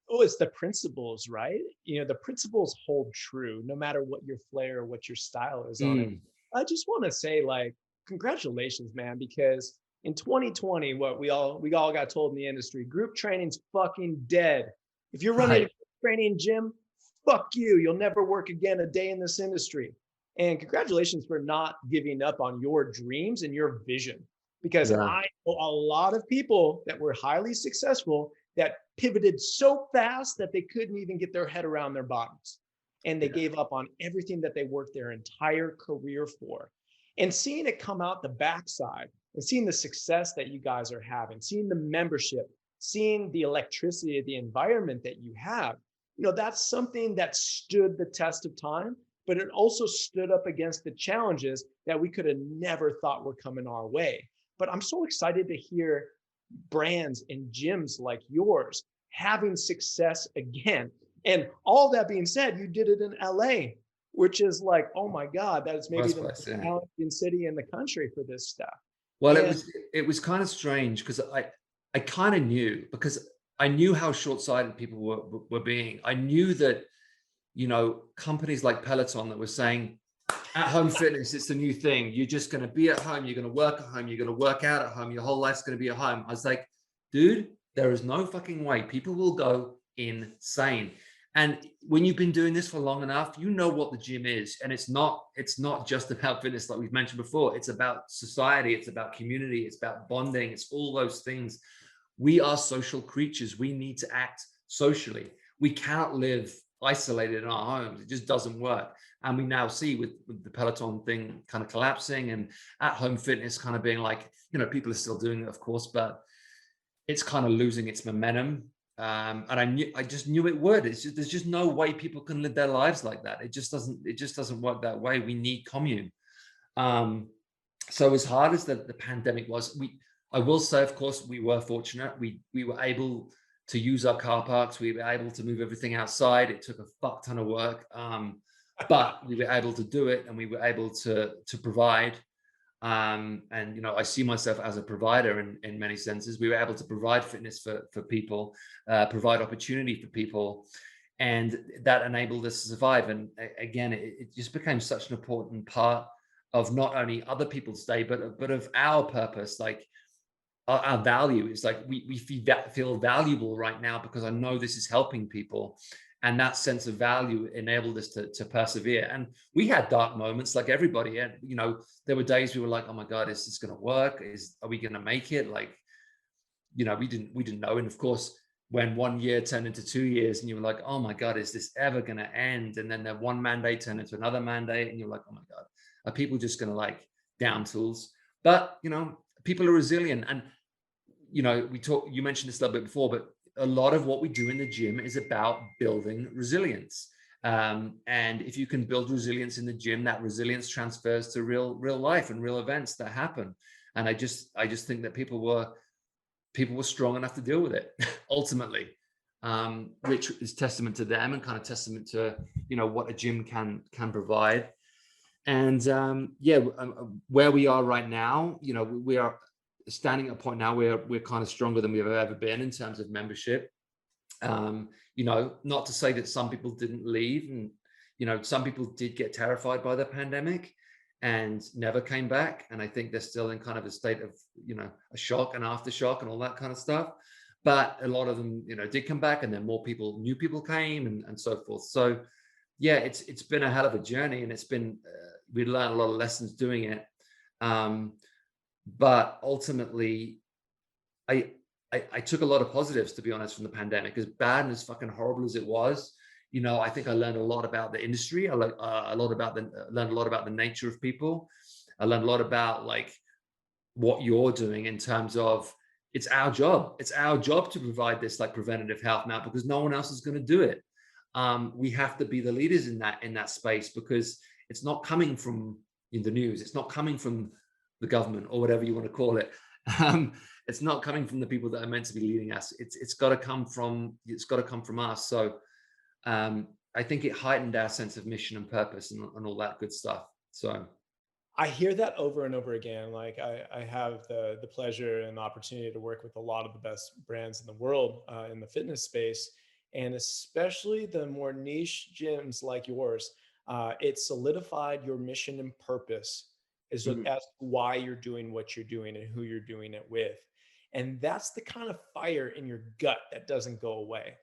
S2: Oh, it's the principles, right? The principles hold true no matter what your flair, what your style is on it.
S1: Mm,
S2: I just want to say, like, congratulations, man, because in 2020, what we all got told in the industry, group training's fucking dead. If you're running a
S1: right.
S2: group training gym, fuck you. You'll never work again a day in this industry. And congratulations for not giving up on your dreams and your vision. Because
S1: Yeah.
S2: I know a lot of people that were highly successful that pivoted so fast that they couldn't even get their head around their bodies. And they
S1: Yeah.
S2: gave up on everything that they worked their entire career for. And seeing it come out the backside and seeing the success that you guys are having, seeing the membership, seeing the electricity of the environment that you have, that's something that stood the test of time, but it also stood up against the challenges that we could have never thought were coming our way. But I'm so excited to hear brands and gyms like yours having success again. And all that being said, you did it in LA, which is like, oh my God, that is maybe
S1: First
S2: the
S1: place.
S2: most
S1: Yeah.
S2: challenging city in the country for this stuff.
S1: Well,
S2: And
S1: it was kind of strange because I kind of knew, because I knew how short-sighted people were being. I knew that, companies like Peloton that were saying at home fitness, it's the new thing. You're just going to be at home. You're going to work at home. You're going to work out at home. Your whole life's going to be at home. I was like, dude, there is no fucking way. People will go insane. And when you've been doing this for long enough, you know what the gym is. And it's not just about fitness, like we've mentioned before. It's about society. It's about community. It's about bonding. It's all those things. We are social creatures. We need to act socially. We cannot live isolated in our homes. It just doesn't work. And we now see with the Peloton thing kind of collapsing and at home fitness kind of being like, people are still doing it, of course, but it's kind of losing its momentum. And I just knew it would. There's just no way people can live their lives like that. It just doesn't work that way. We need commune. So as hard as the pandemic was, I will say, of course, we were fortunate. We were able to use our car parks. We were able to move everything outside. It took a fuck ton of work, but we were able to do it, and we were able to provide. And I see myself as a provider in many senses. We were able to provide fitness for people, provide opportunity for people, and that enabled us to survive. And again, it just became such an important part of not only other people's day, but of our purpose. Like our value is like we feel valuable right now because I know this is helping people, and that sense of value enabled us to persevere. And we had dark moments like everybody, and there were days we were like, oh my God, is this going to work? Are we going to make it? Like, we didn't know. And of course, when 1 year turned into 2 years and you were like, oh my God, is this ever going to end? And then that one mandate turned into another mandate and you're like, oh my God, are people just going to like down tools? But people are resilient. And you mentioned this a little bit before, but a lot of what we do in the gym is about building resilience. And if you can build resilience in the gym, that resilience transfers to real life and real events that happen. And I just think that people were strong enough to deal with it ultimately, which is testament to them and kind of testament to what a gym can provide. And where we are right now, we are standing at a point now where we're kind of stronger than we've ever been in terms of membership. Not to say that some people didn't leave, and some people did get terrified by the pandemic and never came back. And I think they're still in kind of a state of, a shock and aftershock and all that kind of stuff. But a lot of them, did come back, and then new people came and so forth. So yeah, it's been a hell of a journey, and it's been, we learned a lot of lessons doing it. But ultimately, I, I took a lot of positives, to be honest, from the pandemic. As bad and as fucking horrible as it was, you know, I think I learned a lot about the industry. I learned a lot about the nature of people. I learned a lot about like what you're doing in terms of it's our job. It's our job to provide this like preventative health now, because no one else is going to do it. We have to be the leaders in that space, because it's not coming from in the news. It's not coming from the government or whatever you want to call it. It's not coming from the people that are meant to be leading us. It's got to come from us. So I think it heightened our sense of mission and purpose and all that good stuff. So
S2: I hear that over and over again. Like I have the pleasure and opportunity to work with a lot of the best brands in the world in the fitness space, and especially the more niche gyms like yours. It solidified your mission and purpose as
S1: mhm.
S2: as to why you're doing what you're doing and who you're doing it with, and that's the kind of fire in your gut that doesn't go away.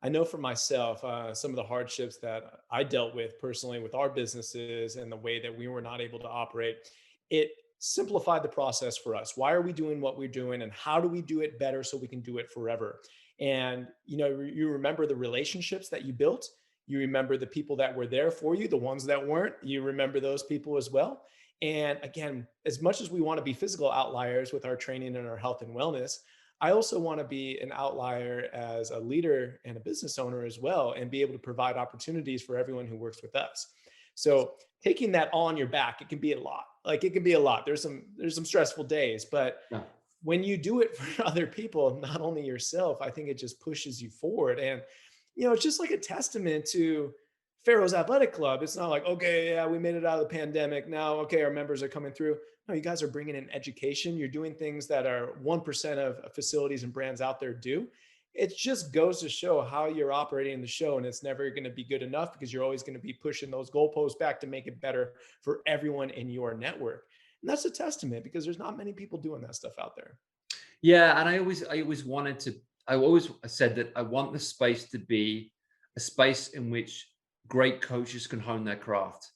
S2: I know for myself, some of the hardships that I dealt with personally with our businesses and the way that we were not able to operate, it simplified the process for us. Why are we doing what we're doing and how do we do it better so we can do it forever? And you know, you remember the relationships that you built, you remember the people that were there for you, the ones that weren't, you remember those people as well. And again, as much as we want to be physical outliers with our training and our health and wellness, I also want to be an outlier as a leader and a business owner as well, and be able to provide opportunities for everyone who works with us. So taking that all on your back, it can be a lot. Like it can be a lot. There's some stressful days, but
S1: Yeah.
S2: when you do it for other people, not only yourself, I think it just pushes you forward. And you know, it's just like a testament to PHAROS Athletic Club. It's not like, okay, yeah, we made it out of the pandemic. Now, okay, our members are coming through. No, you guys are bringing in education. You're doing things that are 1% of facilities and brands out there do. It just goes to show how you're operating the show, and it's never going to be good enough because you're always going to be pushing those goalposts back to make it better for everyone in your network. And that's a testament because there's not many people doing that stuff out there.
S1: Yeah, and I always said that I want the space to be a space in which great coaches can hone their craft.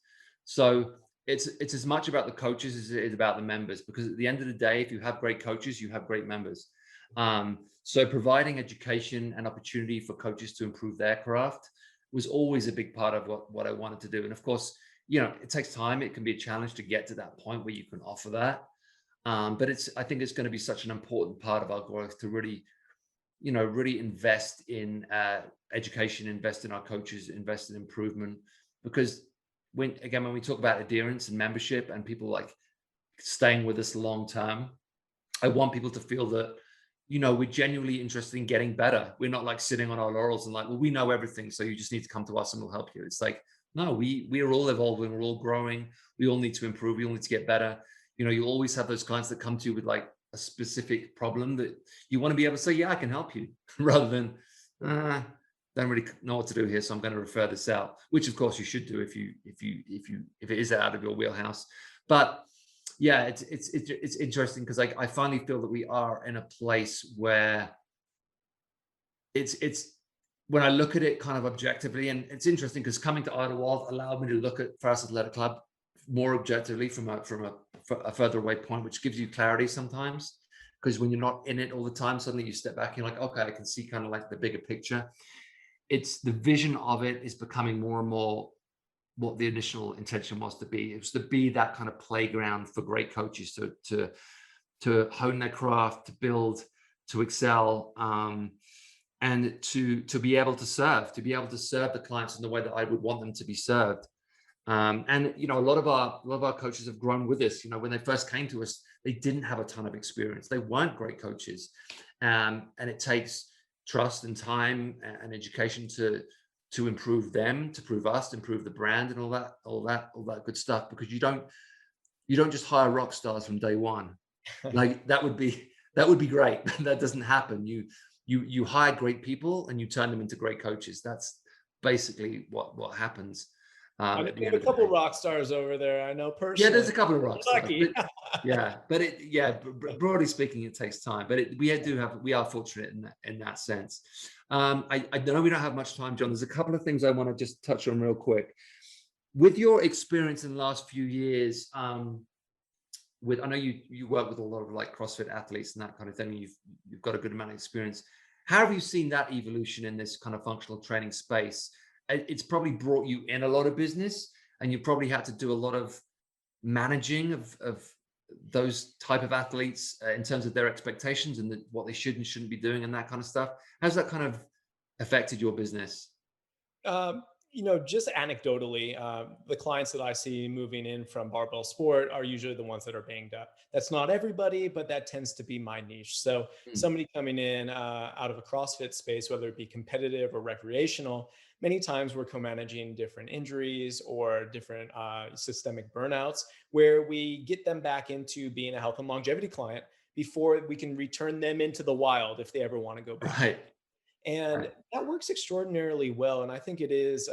S1: So it's as much about the coaches as it is about the members, because at the end of the day, if you have great coaches, you have great members. So providing education and opportunity for coaches to improve their craft was always a big part of what I wanted to do. And of course, you know, it takes time. It can be a challenge to get to that point where you can offer that. But I think it's going to be such an important part of our growth to really, you know, really invest in education, invest in our coaches, invest in improvement. Because when we talk about adherence and membership and people like staying with us long term, I want people to feel that, you know, we're genuinely interested in getting better. We're not like sitting on our laurels and like, well, we know everything, so you just need to come to us and we'll help you. It's like, no, we are all evolving, we're all growing, we all need to improve, we all need to get better. You know, you always have those clients that come to you with like a specific problem that you want to be able to say, yeah, I can help you, rather than don't really know what to do here, so I'm going to refer this out, which of course you should do if it is out of your wheelhouse. But yeah, it's interesting because I finally feel that we are in a place where it's when I look at it kind of objectively, and it's interesting because coming to Idlewild allowed me to look at PHAROS Athletic Club more objectively from a further away point, which gives you clarity sometimes. Because when you're not in it all the time, suddenly you step back and you're like, okay, I can see kind of like the bigger picture. It's the vision of it is becoming more and more what the initial intention was to be. It was to be that kind of playground for great coaches to hone their craft, to build, to excel, and to be able to serve the clients in the way that I would want them to be served. And you know, a lot of our coaches have grown with us. You know, when they first came to us, they didn't have a ton of experience. They weren't great coaches, and it takes trust and time and education to improve them, to improve us, to improve the brand, and all that good stuff. Because you don't just hire rock stars from day one. Like that would be great. That doesn't happen. You hire great people and you turn them into great coaches. That's basically what happens.
S2: I
S1: At the
S2: have
S1: end
S2: a
S1: of the
S2: couple
S1: day.
S2: rock stars over there. I know
S1: Yeah, there's
S2: personally.
S1: a couple of rock
S2: You're
S1: stars,
S2: lucky.
S1: but broadly speaking, it takes time. But we are fortunate in that sense. I know we don't have much time, John. There's a couple of things I want to just touch on real quick. With your experience in the last few years, with, I know you work with a lot of like CrossFit athletes and that kind of thing. You've got a good amount of experience. How have you seen that evolution in this kind of functional training space? It's probably brought you in a lot of business, and you probably had to do a lot of managing of those type of athletes in terms of their expectations and what they should and shouldn't be doing and that kind of stuff. How's that kind of affected your business?
S2: Um, just anecdotally, the clients that I see moving in from barbell sport are usually the ones that are banged up. That's not everybody, but that tends to be my niche. So
S1: Mm.
S2: somebody coming in out of a CrossFit space, whether it be competitive or recreational, many times we're co-managing different injuries or different systemic burnouts, where we get them back into being a health and longevity client before we can return them into the wild if they ever want to go back.
S1: Right.
S2: And
S1: Right.
S2: that works extraordinarily well. And I think it is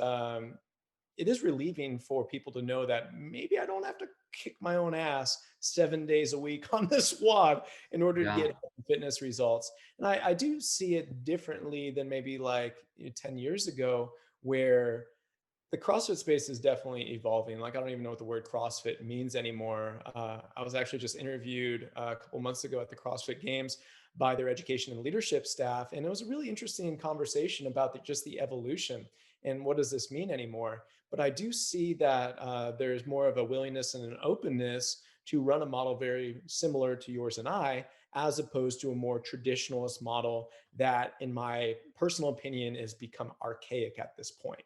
S2: relieving for people to know that maybe I don't have to kick my own ass 7 days a week on this squad in order to
S1: Yeah.
S2: get fitness results. And I do see it differently than maybe like 10 years ago, where the CrossFit space is definitely evolving. Like, I don't even know what the word CrossFit means anymore. I was actually just interviewed a couple months ago at the CrossFit Games by their education and leadership staff. And it was a really interesting conversation about just the evolution and what does this mean anymore. But I do see that there's more of a willingness and an openness to run a model very similar to yours and I, as opposed to a more traditionalist model that, in my personal opinion, has become archaic at this point.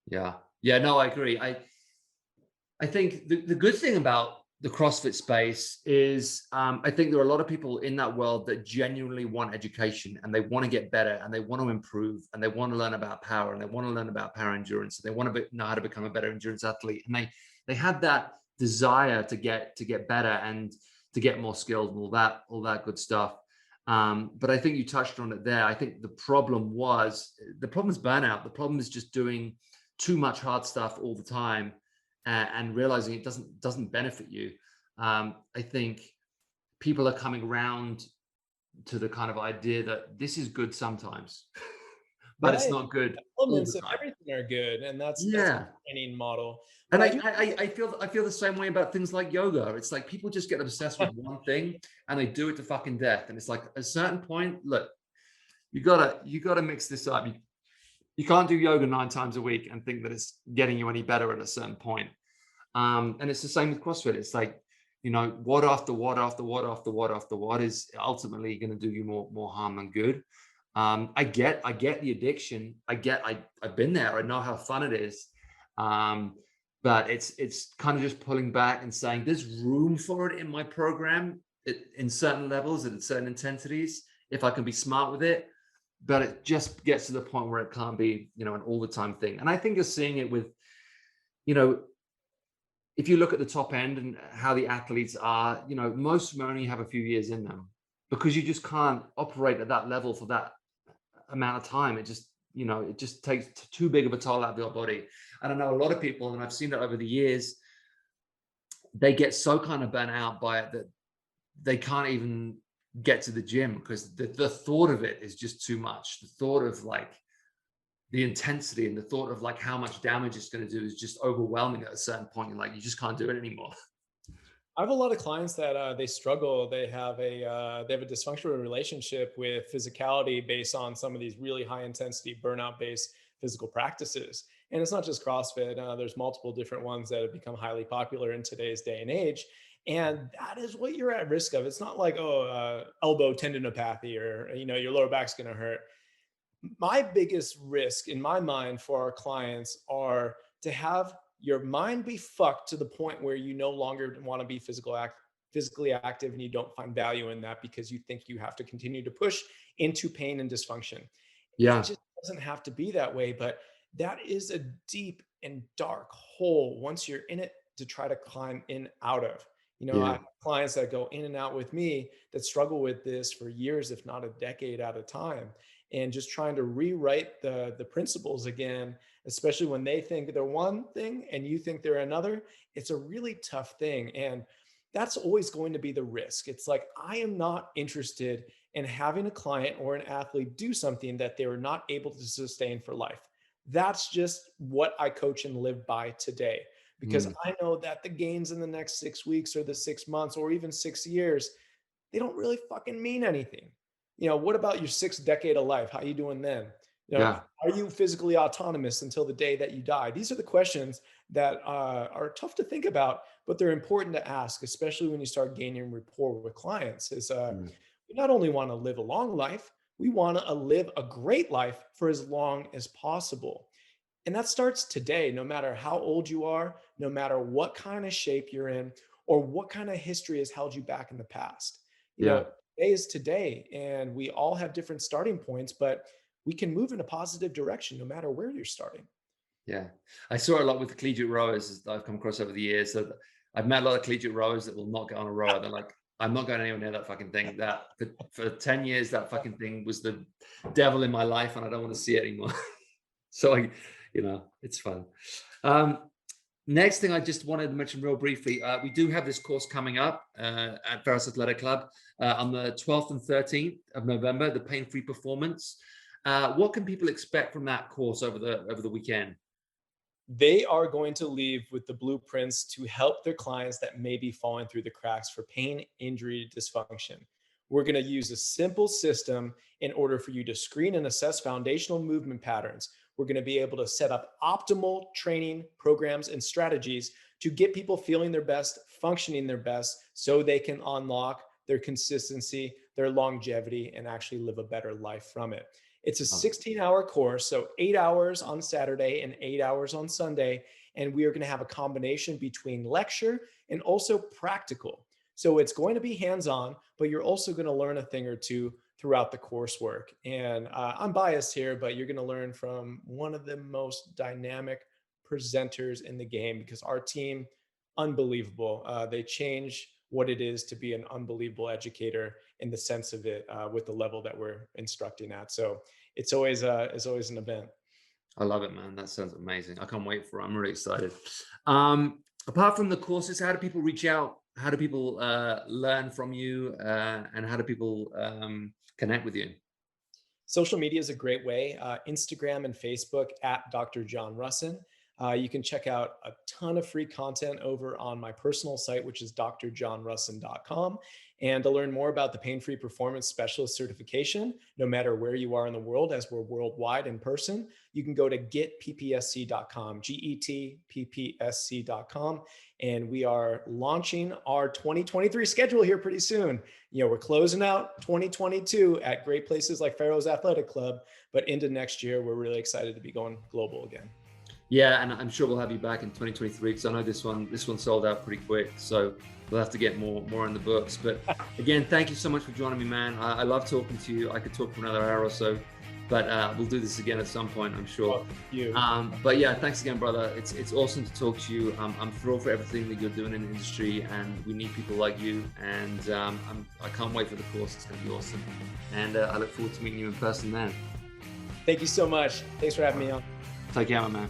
S1: Yeah. Yeah. No, I agree. I think the good thing about the CrossFit space is I think there are a lot of people in that world that genuinely want education, and they want to get better, and they want to improve, and they want to learn about power, and they want to learn about power endurance. And they want to know how to become a better endurance athlete. And they have that desire to get better and to get more skilled and all that good stuff. But I think you touched on it there. I think the problem is burnout. The problem is just doing too much hard stuff all the time, and realizing it doesn't benefit you. I think people are coming around to the kind of idea that this is good sometimes, but it's
S2: Yeah,
S1: not good all the
S2: elements of
S1: time.
S2: everything are good, and that's a
S1: Yeah.
S2: training model. But
S1: And
S2: I do
S1: I feel the same way about things like yoga. It's like people just get obsessed with one thing and they do it to fucking death. And it's like at a certain point, look, you gotta mix this up. You can't do yoga 9 times a week and think that it's getting you any better at a certain point. And it's the same with CrossFit. It's like, what after what after what after what after what is ultimately going to do you more harm than good. I get the addiction. I've been there. I know how fun it is. Um, but it's kind of just pulling back and saying there's room for it in my program in certain levels and at certain intensities if I can be smart with it. But it just gets to the point where it can't be, an all the time thing. And I think you're seeing it with, you know, if you look at the top end and how the athletes are, most of them only have a few years in them because you just can't operate at that level for that amount of time. It just takes too big of a toll out of your body. And I know a lot of people, and I've seen it over the years, they get so kind of burnt out by it that they can't even get to the gym because the thought of it is just too much. The thought of like the intensity and the thought of like how much damage it's going to do is just overwhelming at a certain point. You're like, you just can't do it anymore.
S2: I have a lot of clients that they struggle. They have a dysfunctional relationship with physicality based on some of these really high intensity burnout based physical practices. And it's not just CrossFit. There's multiple different ones that have become highly popular in today's day and age. And that is what you're at risk of. It's not like, elbow tendinopathy or, your lower back's going to hurt. My biggest risk in my mind for our clients are to have your mind be fucked to the point where you no longer want to be physically active, and you don't find value in that because you think you have to continue to push into pain and dysfunction. It
S1: Yeah.
S2: just doesn't have to be that way, but that is a deep and dark hole once you're in it to try to climb in out of. I
S1: Yeah.
S2: have clients that go in and out with me that struggle with this for years, if not a decade at a time, and just trying to rewrite the principles again, especially when they think they're one thing and you think they're another. It's a really tough thing. And that's always going to be the risk. It's like, I am not interested in having a client or an athlete do something that they were not able to sustain for life. That's just what I coach and live by today. because I know that the gains in the next 6 weeks or the 6 months or even 6 years, they don't really fucking mean anything. What about your 6th decade of life? How you doing then?
S1: Yeah.
S2: Are you physically autonomous until the day that you die? These are the questions that are tough to think about, but they're important to ask, especially when you start gaining rapport with clients. We not only want to live a long life, we want to live a great life for as long as possible. And that starts today, no matter how old you are, no matter what kind of shape you're in, or what kind of history has held you back in the past.
S1: Yeah.
S2: Today is today, and we all have different starting points, but we can move in a positive direction no matter where you're starting.
S1: Yeah. I saw a lot with the collegiate rowers that I've come across over the years. So I've met a lot of collegiate rowers that will not get on a rower. They're like, I'm not going anywhere near that fucking thing. That for 10 years, that fucking thing was the devil in my life, and I don't want to see it anymore. So it's fun. Next thing I just wanted to mention real briefly, we do have this course coming up at PHAROS Athletic Club on the 12th and 13th of November, the Pain-Free Performance. What can people expect from that course over the weekend?
S2: They are going to leave with the blueprints to help their clients that may be falling through the cracks for pain, injury, dysfunction. We're going to use a simple system in order for you to screen and assess foundational movement patterns. We're going to be able to set up optimal training programs and strategies to get people feeling their best, functioning their best, so they can unlock their consistency, their longevity, and actually live a better life from it. It's a 16-hour course, so 8 hours on Saturday and 8 hours on Sunday. And we are going to have a combination between lecture and also practical. So it's going to be hands-on, but you're also going to learn a thing or two throughout the coursework. And I'm biased here, but you're going to learn from one of the most dynamic presenters in the game, because our team, unbelievable. They change what it is to be an unbelievable educator in the sense of it, with the level that we're instructing at. So it's always an event.
S1: I love it, man. That sounds amazing. I can't wait for it. I'm really excited. Apart from the courses, how do people reach out? How do people learn from you? And how do people connect with you?
S2: Social media is a great way. Instagram and Facebook at Dr. John Rusin. You can check out a ton of free content over on my personal site, which is drjohnrusin.com. And to learn more about the Pain-Free Performance Specialist certification, no matter where you are in the world, as we're worldwide in person, you can go to getppsc.com, getppsc.com. And we are launching our 2023 schedule here pretty soon. We're closing out 2022 at great places like PHAROS Athletic Club, but into next year, we're really excited to be going global again.
S1: Yeah, and I'm sure we'll have you back in 2023, because I know this one sold out pretty quick. So we'll have to get more in the books. But again, thank you so much for joining me, man. I love talking to you. I could talk for another hour or so, but we'll do this again at some point, I'm sure.
S2: Thank you.
S1: But yeah, thanks again, brother. It's awesome to talk to you. I'm thrilled for everything that you're doing in the industry, and we need people like you. And I can't wait for the course. It's going to be awesome. And I look forward to meeting you in person then.
S2: Thank you so much. Thanks for having me on.
S1: Take care, my man.